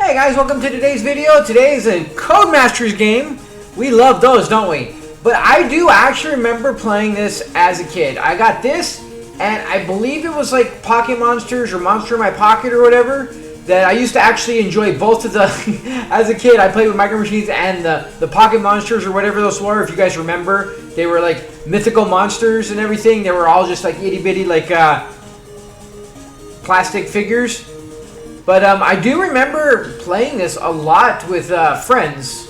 Hey guys, welcome to today's video. Today is a Codemasters game. We love those, don't we? But I do actually remember playing this as a kid. I got this, and I believe it was like Pocket Monsters or Monster in My Pocket or whatever, that I used to actually enjoy both of the... As a kid, I played with Micro Machines and the Pocket Monsters or whatever those were. If you guys remember, they were like mythical monsters and everything. They were all just like itty-bitty like plastic figures. But I do remember playing this a lot with friends.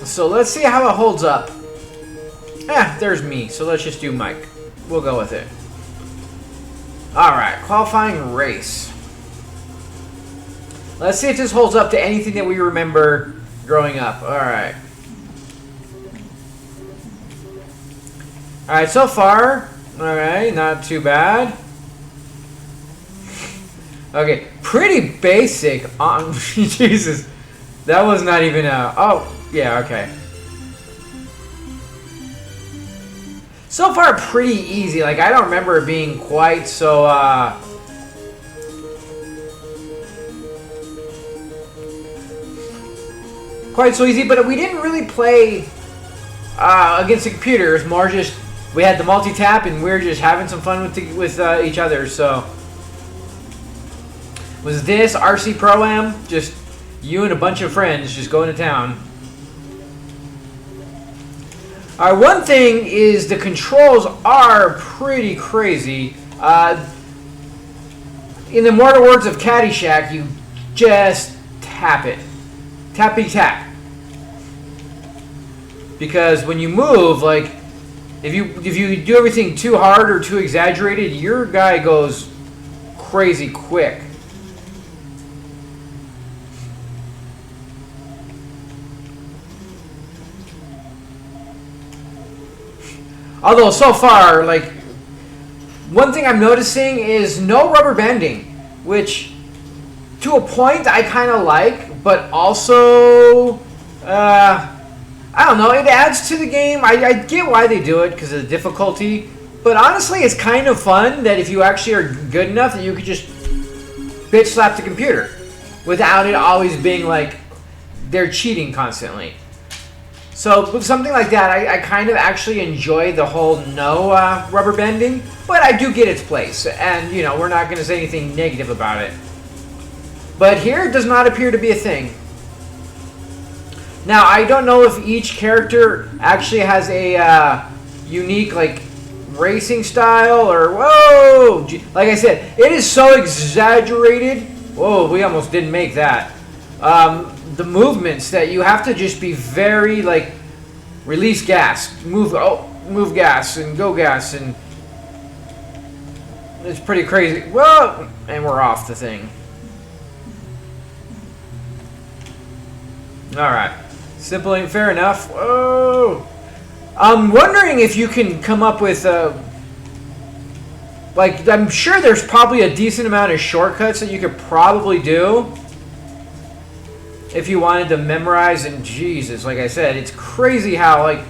So let's see how it holds up. There's me. So let's just do Mike. We'll go with it. Alright, qualifying race. Let's see if this holds up to anything that we remember growing up. Alright. Alright, so far. Alright, not too bad. Okay, pretty basic. Jesus. That was not even a... Oh, yeah, okay. So far, pretty easy. Like, I don't remember it being quite so, quite so easy, but we didn't really play against the computer. It was more just... We had the multi-tap, and we were just having some fun with each other, so... Was this RC Pro-Am? Just you and a bunch of friends just going to town. Alright, one thing is the controls are pretty crazy. In the immortal words of Caddyshack, you just tap it. Tappy tap. Because when you move, like, if you do everything too hard or too exaggerated, your guy goes crazy quick. Although, so far, like, one thing I'm noticing is no rubber banding, which, to a point, I kind of like, but also, I don't know, it adds to the game. I get why they do it, because of the difficulty, but honestly, it's kind of fun that if you actually are good enough that you could just bitch slap the computer, without it always being like, they're cheating constantly. So with something like that, I kind of actually enjoy the whole no rubber bending, but I do get its place, and you know, we're not going to say anything negative about it. But here it does not appear to be a thing. Now, I don't know if each character actually has a unique like racing style or whoa, like I said, it is so exaggerated. Whoa, we almost didn't make that. The movements that you have to just be very like release gas, move gas and go gas, and it's pretty crazy. Whoa, and we're off the thing. All right, simple and fair enough. Whoa, I'm wondering if you can come up with like, I'm sure there's probably a decent amount of shortcuts that you could probably do if you wanted to memorize. And Jesus, like I said, it's crazy how like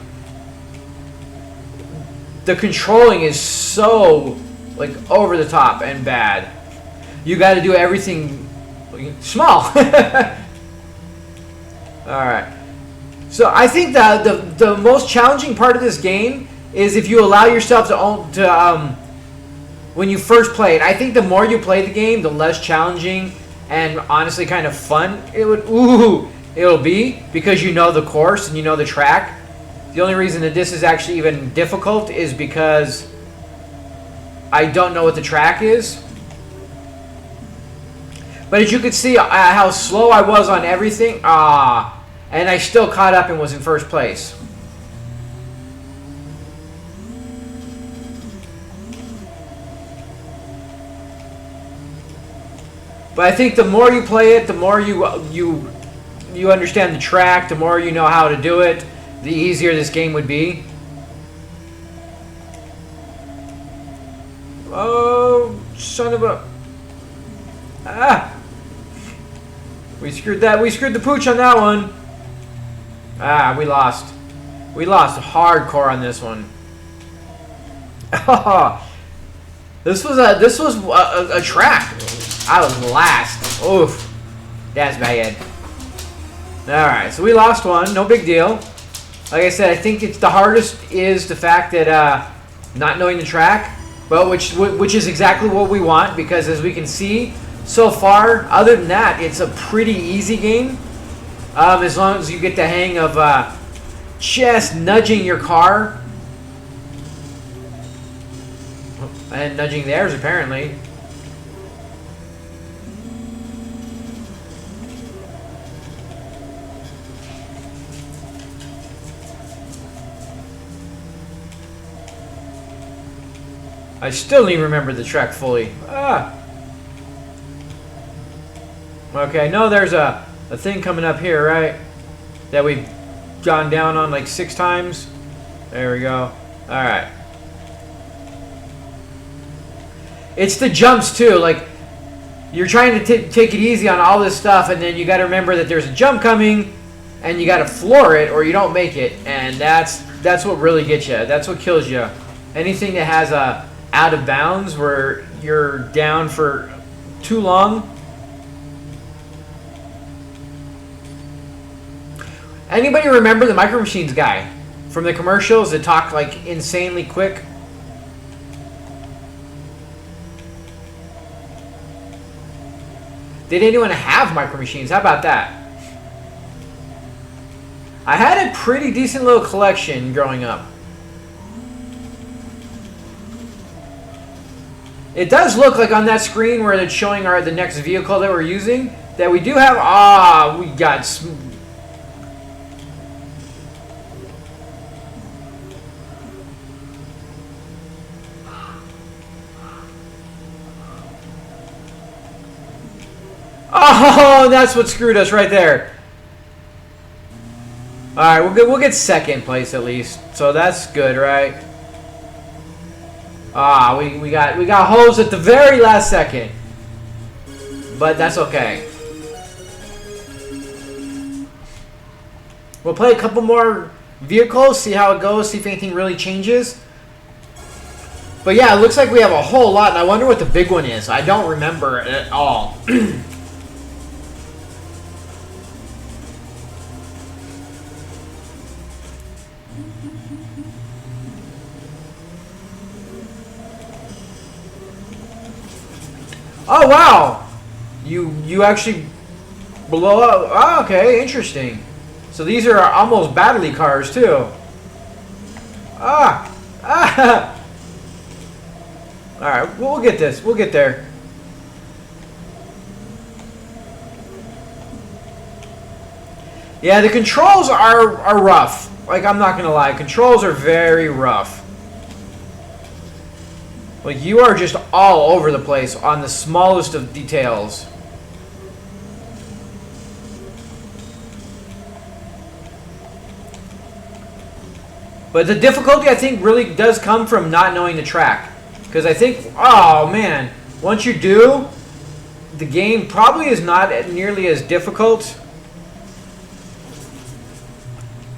the controlling is so like over the top and bad. You got to do everything small. Alright, so I think that the most challenging part of this game is if you allow yourself to when you first play it. I think the more you play the game, the less challenging and honestly kind of fun it'll be, because you know the course and you know the track. The only reason that this is actually even difficult is because I don't know what the track is. But as you can see how slow I was on everything, and I still caught up and was in first place. But I think the more you play it, the more you understand the track, the more you know how to do it, the easier this game would be. Oh, son of a... We screwed that. We screwed the pooch on that one. We lost. We lost hardcore on this one. This was a track. I was last. Oof. That's bad. Alright, so we lost one. No big deal. Like I said, I think it's the hardest is the fact that not knowing the track. But which is exactly what we want, because as we can see so far, other than that, it's a pretty easy game. As long as you get the hang of just nudging your car. And nudging theirs, apparently. I still need to remember the track fully. Okay, no, there's a thing coming up here, right? That we've gone down on like 6 times. There we go. Alright. It's the jumps too. Like, you're trying to take it easy on all this stuff, and then you got to remember that there's a jump coming, and you got to floor it or you don't make it. And that's what really gets you. That's what kills you. Anything that has a out of bounds where you're down for too long. Anybody remember the Micro Machines guy from the commercials that talked like insanely quick? Did anyone have Micro Machines? How about that? I had a pretty decent little collection growing up. It does look like on that screen where it's showing the next vehicle that we're using that we do have. We got. Oh, that's what screwed us right there. All right, we'll get second place at least, so that's good, right? We got hosed at the very last second, but that's okay. We'll play a couple more vehicles, see how it goes, see if anything really changes. But yeah, it looks like we have a whole lot, and I wonder what the big one is. I don't remember at all. Oh wow! You actually blow up. Oh, okay, interesting. So these are almost battley cars too. Ah! All right, we'll get this. We'll get there. Yeah, the controls are rough. Like, I'm not gonna lie, controls are very rough. Like, you are just all over the place on the smallest of details. But the difficulty, I think, really does come from not knowing the track. Because I think, oh man, once you do, the game probably is not nearly as difficult.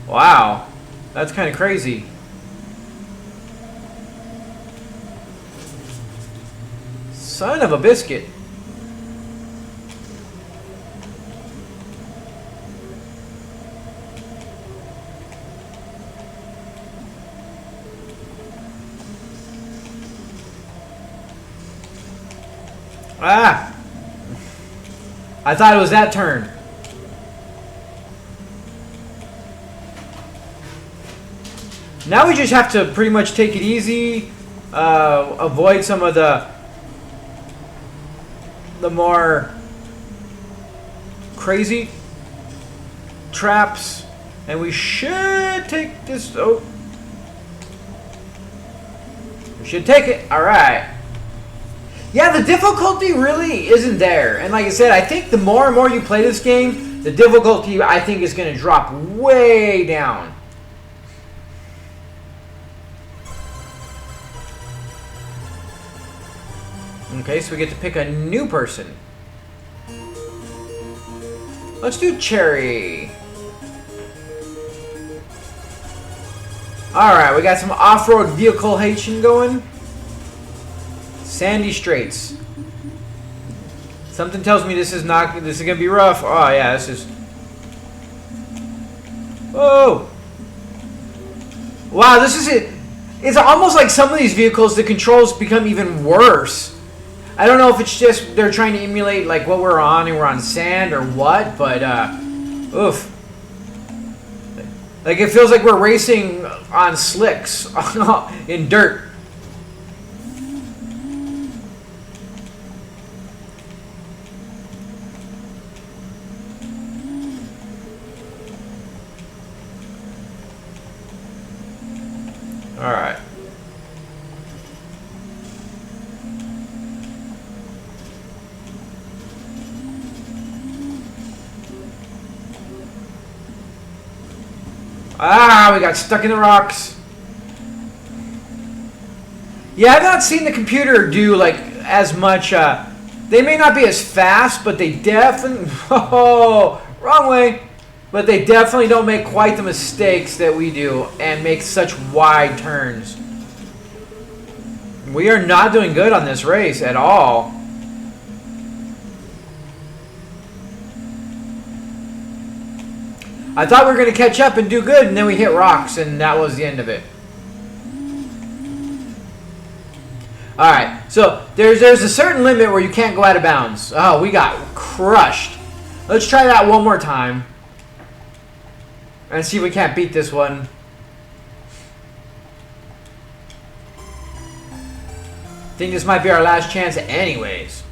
Wow, that's kind of crazy. Son of a biscuit. Ah! I thought it was that turn. Now we just have to pretty much take it easy, avoid some of the more crazy traps, and we should take this. Oh, we should take it. All right. Yeah, the difficulty really isn't there, and like I said, I think the more and more you play this game, the difficulty I think is going to drop way down. Okay, so we get to pick a new person. Let's do Cherry. Alright, we got some off-road vehicle hating going. Sandy Straits. Something tells me this is not. This is gonna be rough. Oh yeah, this is. Oh. Wow, this is it. It's almost like some of these vehicles, the controls become even worse. I don't know if it's just they're trying to emulate like what we're on and we're on sand or what, but oof. Like it feels like we're racing on slicks in dirt. All right. Ah, we got stuck in the rocks. Yeah, I've not seen the computer do like as much. They may not be as fast, but they definitely. Oh, wrong way. But they definitely don't make quite the mistakes that we do and make such wide turns. We are not doing good on this race at all. I thought we were going to catch up and do good, and then we hit rocks, and that was the end of it. Alright, so there's a certain limit where you can't go out of bounds. Oh, we got crushed. Let's try that one more time. And see if we can't beat this one. I think this might be our last chance anyways.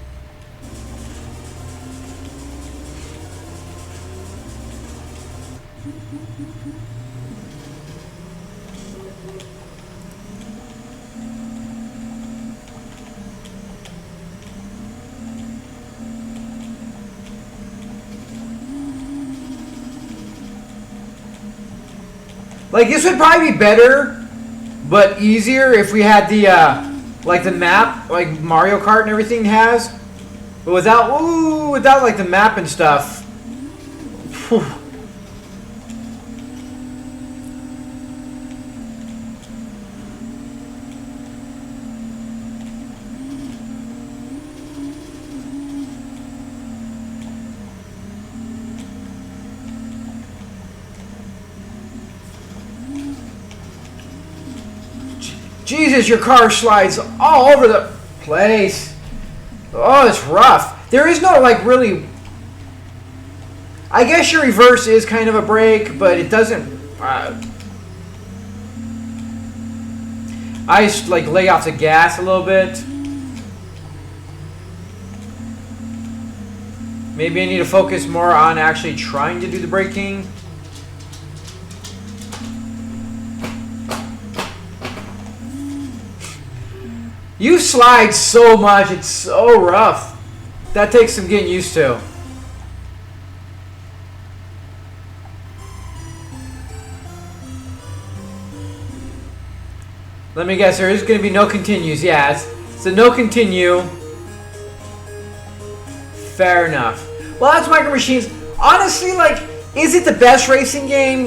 Like, this would probably be better, but easier if we had the, like, the map, like Mario Kart and everything has. But without, like, the map and stuff. Whew. Jesus, your car slides all over the place. Oh, it's rough. There is no, like, really... I guess your reverse is kind of a brake, but it doesn't... I just, like, lay off the gas a little bit. Maybe I need to focus more on actually trying to do the braking. You slide so much, it's so rough. That takes some getting used to. Let me guess, there is going to be no continues. Yeah, it's a no continue. Fair enough. Well, that's Micro Machines. Honestly, like, is it the best racing game?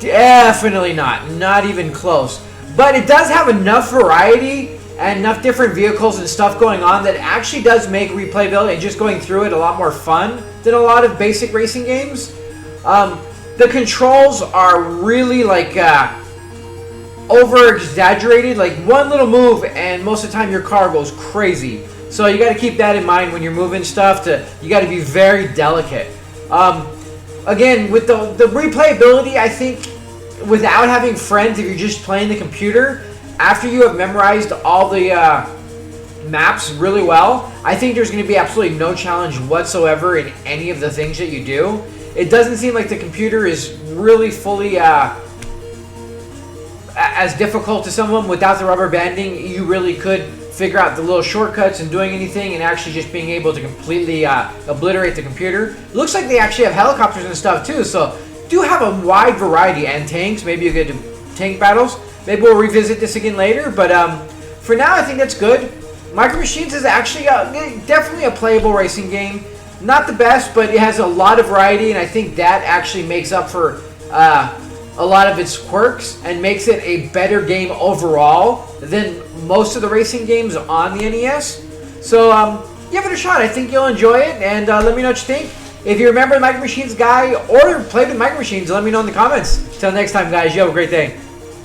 Definitely not. Not even close. But it does have enough variety and enough different vehicles and stuff going on that actually does make replayability and just going through it a lot more fun than a lot of basic racing games. The controls are really like over exaggerated, like one little move and most of the time your car goes crazy. So you got to keep that in mind when you're moving stuff. You got to be very delicate. Again, with the replayability, I think without having friends, if you're just playing the computer, after you have memorized all the maps really well, I think there's going to be absolutely no challenge whatsoever in any of the things that you do. It doesn't seem like the computer is really fully as difficult as some of them. Without the rubber banding, you really could figure out the little shortcuts and doing anything and actually just being able to completely obliterate the computer. It looks like they actually have helicopters and stuff too, so do have a wide variety, and tanks. Maybe you could do tank battles. Maybe we'll revisit this again later, but for now I think that's good. Micro Machines is actually definitely a playable racing game. Not the best, but it has a lot of variety, and I think that actually makes up for a lot of its quirks and makes it a better game overall than most of the racing games on the NES. So give it a shot. I think you'll enjoy it, and let me know what you think. If you're a member of the Micro Machines guy or played with Micro Machines, let me know in the comments. Till next time, guys, you have a great day.